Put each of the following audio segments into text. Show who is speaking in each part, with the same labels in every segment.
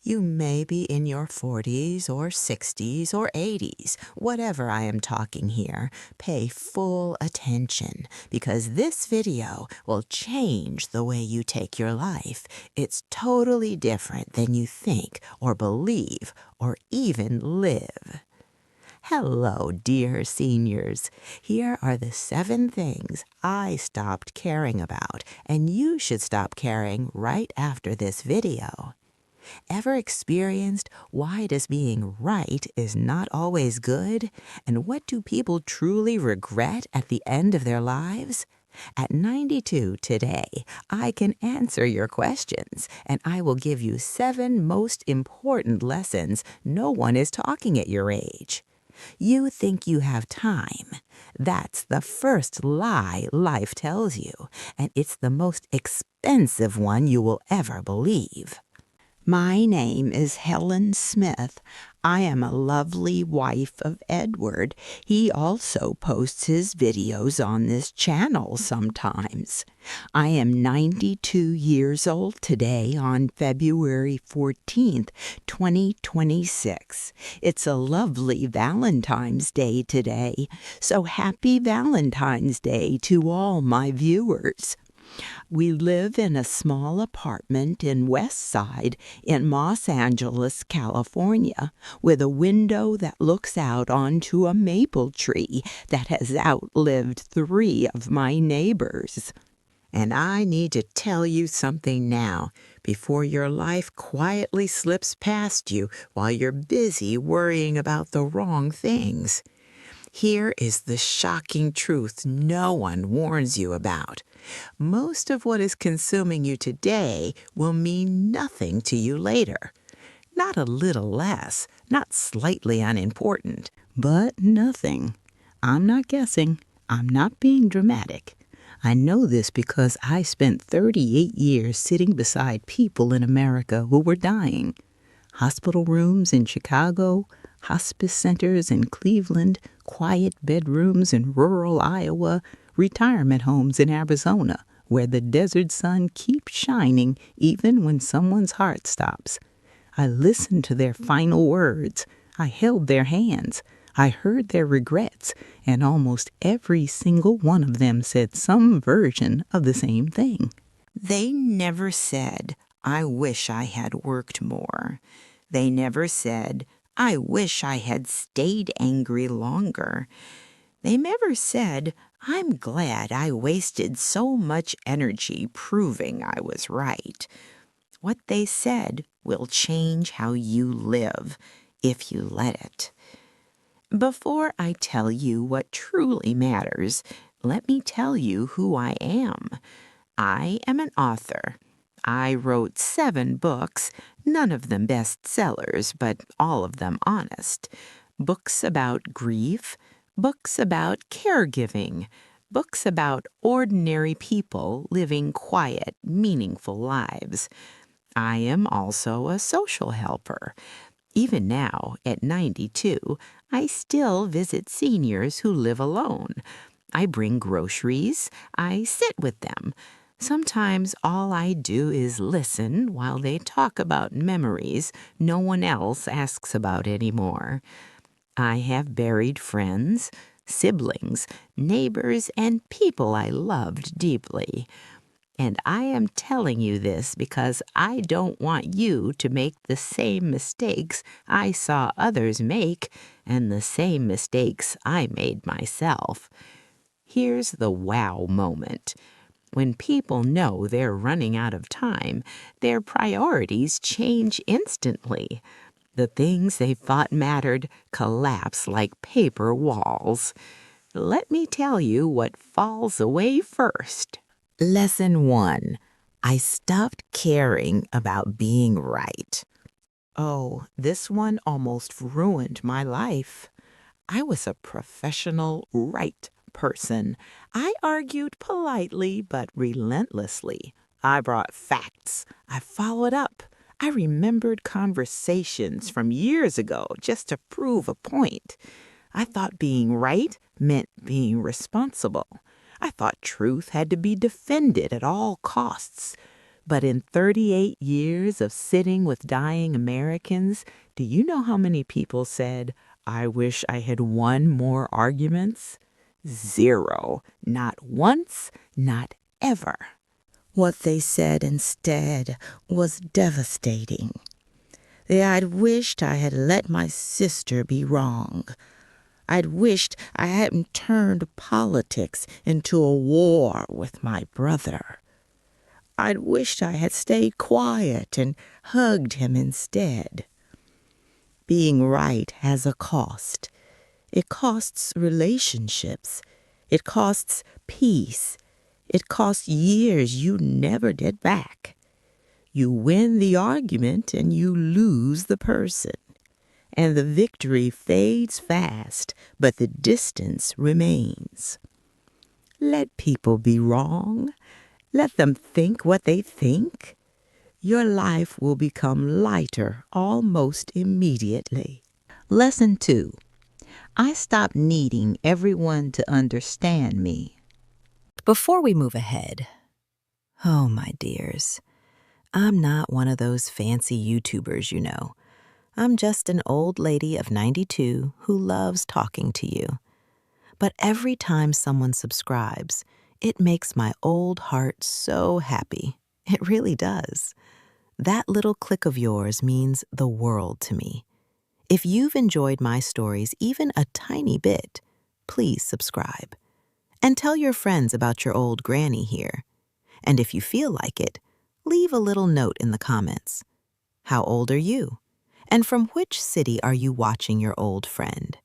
Speaker 1: You may be in your 40s or 60s or 80s, whatever I am talking here. Pay full attention because this video will change the way you take your life. It's totally different than you think or believe or even live. Hello, dear seniors. Here are the 7 things I stopped caring about, and you should stop caring right after this video. Ever experienced why does being right is not always good? And what do people truly regret at the end of their lives? At 92 today, I can answer your questions, and I will give you 7 most important lessons no one is talking at your age. You think you have time. That's the first lie life tells you, and it's the most expensive one you will ever believe. My name is Helen Smith. I am a lovely wife of Edward. He also posts his videos on this channel sometimes. I am 92 years old today on February 14th, 2026. It's a lovely Valentine's Day today, so happy Valentine's Day to all my viewers. We live in a small apartment in West Side in Los Angeles, California, with a window that looks out onto a maple tree that has outlived 3 of my neighbors. And I need to tell you something now, before your life quietly slips past you while you're busy worrying about the wrong things. Here is the shocking truth no one warns you about. Most of what is consuming you today will mean nothing to you later. Not a little less, not slightly unimportant, but nothing. I'm not guessing. I'm not being dramatic. I know this because I spent 38 years sitting beside people in America who were dying. Hospital rooms in Chicago, hospice centers in Cleveland, quiet bedrooms in rural Iowa, retirement homes in Arizona, where the desert sun keeps shining even when someone's heart stops. I listened to their final words. I held their hands. I heard their regrets, and almost every single one of them said some version of the same thing. They never said, "I wish I had worked more." They never said, "I wish I had stayed angry longer." They never said, "I'm glad I wasted so much energy proving I was right." What they said will change how you live, if you let it. Before I tell you what truly matters, let me tell you who I am. I am an author. I wrote 7 books, none of them bestsellers, but all of them honest. Books about grief, books about caregiving, books about ordinary people living quiet, meaningful lives. I am also a social helper. Even now, at 92, I still visit seniors who live alone. I bring groceries. I sit with them. Sometimes all I do is listen while they talk about memories no one else asks about anymore. I have buried friends, siblings, neighbors, and people I loved deeply. And I am telling you this because I don't want you to make the same mistakes I saw others make and the same mistakes I made myself. Here's the wow moment. When people know they're running out of time, their priorities change instantly. The things they thought mattered collapse like paper walls. Let me tell you what falls away first. Lesson 1. I stopped caring about being right. Oh, this one almost ruined my life. I was a professional right person. I argued politely but relentlessly. I brought facts. I followed up. I remembered conversations from years ago just to prove a point. I thought being right meant being responsible. I thought truth had to be defended at all costs. But in 38 years of sitting with dying Americans, do you know how many people said, "I wish I had won more arguments"? Zero. Not once, not ever.
Speaker 2: What they said instead was devastating. I'd wished I had let my sister be wrong. I'd wished I hadn't turned politics into a war with my brother. I'd wished I had stayed quiet and hugged him instead. Being right has a cost. It costs relationships. It costs peace. It costs years you never get back. You win the argument and you lose the person. And the victory fades fast, but the distance remains. Let people be wrong. Let them think what they think. Your life will become lighter almost immediately.
Speaker 3: Lesson 2. I stopped needing everyone to understand me. Before we move ahead, oh my dears, I'm not one of those fancy YouTubers, you know. I'm just an old lady of 92 who loves talking to you. But every time someone subscribes, it makes my old heart so happy. It really does. That little click of yours means the world to me. If you've enjoyed my stories even a tiny bit, please subscribe. And tell your friends about your old granny here. And if you feel like it, leave a little note in the comments. How old are you? And from which city are you watching your old friend?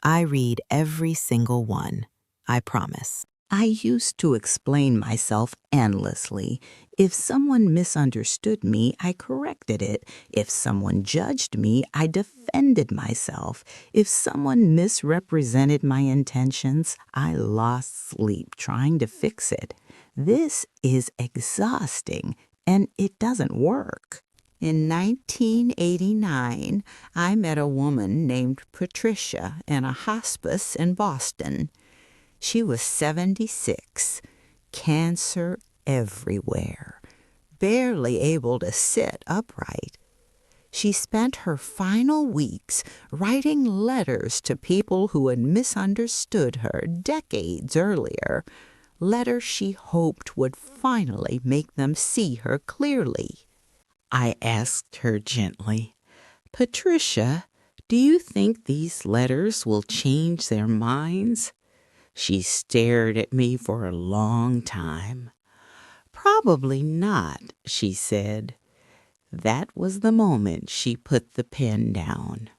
Speaker 3: I read every single one, I promise.
Speaker 1: I used to explain myself endlessly. If someone misunderstood me, I corrected it. If someone judged me, I defended myself. If someone misrepresented my intentions, I lost sleep trying to fix it. This is exhausting, and it doesn't work. In 1989, I met a woman named Patricia in a hospice in Boston. She was 76, cancer everywhere, barely able to sit upright. She spent her final weeks writing letters to people who had misunderstood her decades earlier, letters she hoped would finally make them see her clearly. I asked her gently, "Patricia, do you think these letters will change their minds?" She stared at me for a long time. "Probably not," she said. That was the moment she put the pen down.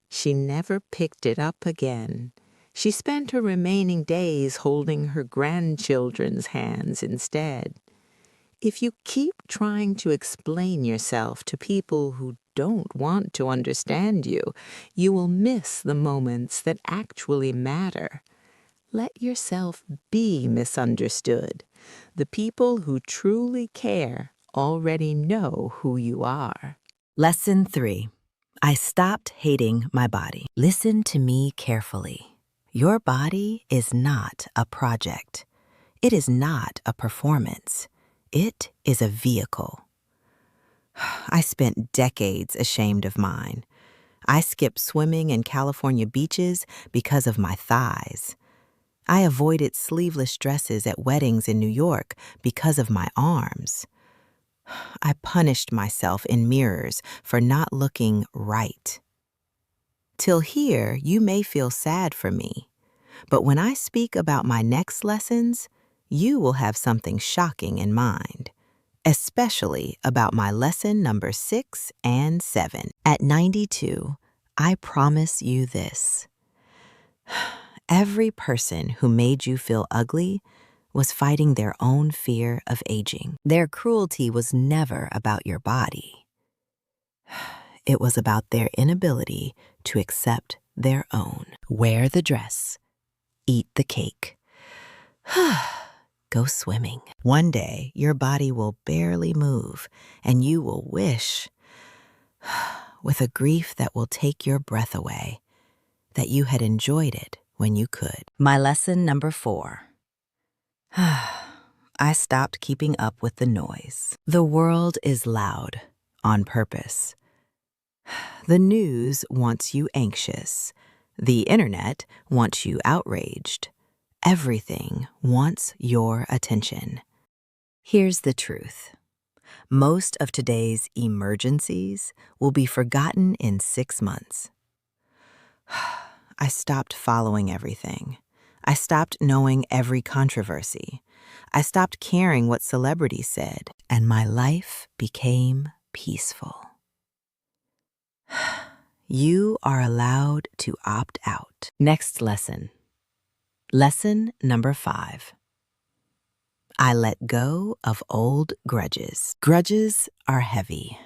Speaker 1: She never picked it up again. She spent her remaining days holding her grandchildren's hands instead. If you keep trying to explain yourself to people who don't want to understand you, you will miss the moments that actually matter. Let yourself be misunderstood. The people who truly care already know who you are.
Speaker 3: Lesson 3. I stopped hating my body. Listen to me carefully. Your body is not a project. It is not a performance. It is a vehicle. I spent decades ashamed of mine. I skipped swimming in California beaches because of my thighs. I avoided sleeveless dresses at weddings in New York because of my arms. I punished myself in mirrors for not looking right. Till here, you may feel sad for me, but when I speak about my next lessons, you will have something shocking in mind, especially about my lesson number 6 and 7. At 92, I promise you this. Every person who made you feel ugly was fighting their own fear of aging. Their cruelty was never about your body. It was about their inability to accept their own. Wear the dress. Eat the cake. Go swimming. One day, your body will barely move, and you will wish, with a grief that will take your breath away, that you had enjoyed it when you could. My lesson number 4. I stopped keeping up with the noise. The world is loud on purpose. The news wants you anxious. The internet wants you outraged. Everything wants your attention. Here's the truth. Most of today's emergencies will be forgotten in 6 months. I stopped following everything. I stopped knowing every controversy. I stopped caring what celebrities said, and my life became peaceful. You are allowed to opt out. Next lesson. Lesson number 5. I let go of old grudges. Grudges are heavy.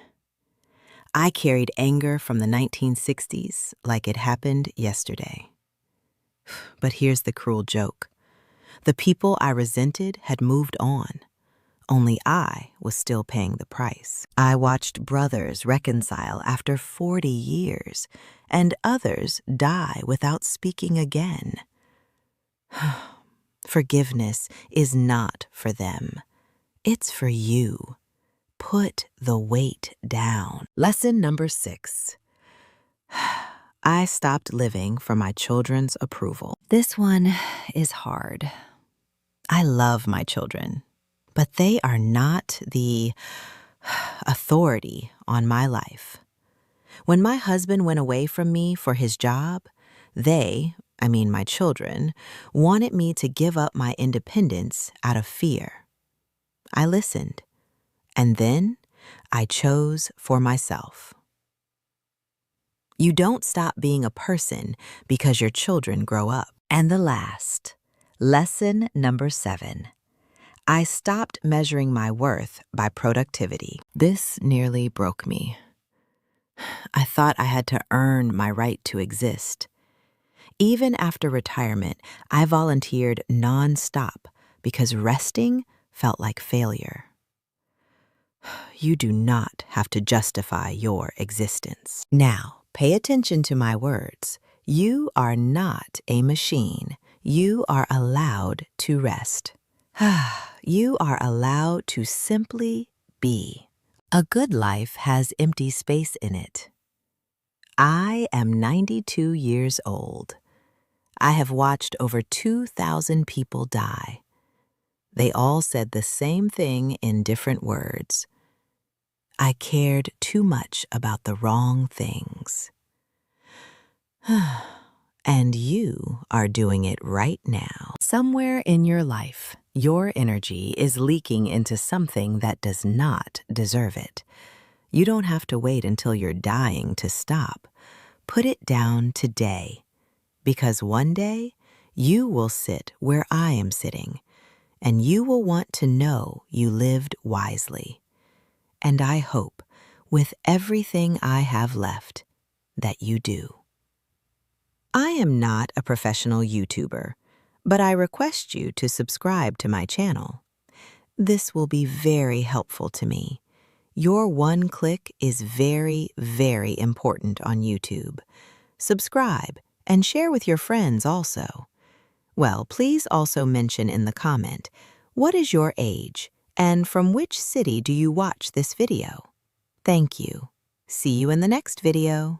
Speaker 3: I carried anger from the 1960s like it happened yesterday. But here's the cruel joke. The people I resented had moved on. Only I was still paying the price. I watched brothers reconcile after 40 years, and others die without speaking again. Forgiveness is not for them. It's for you. Put the weight down. Lesson number 6. I stopped living for my children's approval. This one is hard. I love my children, but they are not the authority on my life. When my husband went away from me for his job, my children, wanted me to give up my independence out of fear. I listened, and then I chose for myself. You don't stop being a person because your children grow up. And the last, lesson number 7. I stopped measuring my worth by productivity. This nearly broke me. I thought I had to earn my right to exist. Even after retirement, I volunteered nonstop because resting felt like failure. You do not have to justify your existence. Now, pay attention to my words. You are not a machine. You are allowed to rest. You are allowed to simply be. A good life has empty space in it. I am 92 years old. I have watched over 2,000 people die. They all said the same thing in different words. I cared too much about the wrong things. And you are doing it right now. Somewhere in your life, your energy is leaking into something that does not deserve it. You don't have to wait until you're dying to stop. Put it down today, because one day you will sit where I am sitting, and you will want to know you lived wisely. And I hope, with everything I have left, that you do. I am not a professional YouTuber, but I request you to subscribe to my channel. This will be very helpful to me. Your one click is very, very important on YouTube. Subscribe and share with your friends also. Well, please also mention in the comment, what is your age and from which city do you watch this video? Thank you. See you in the next video.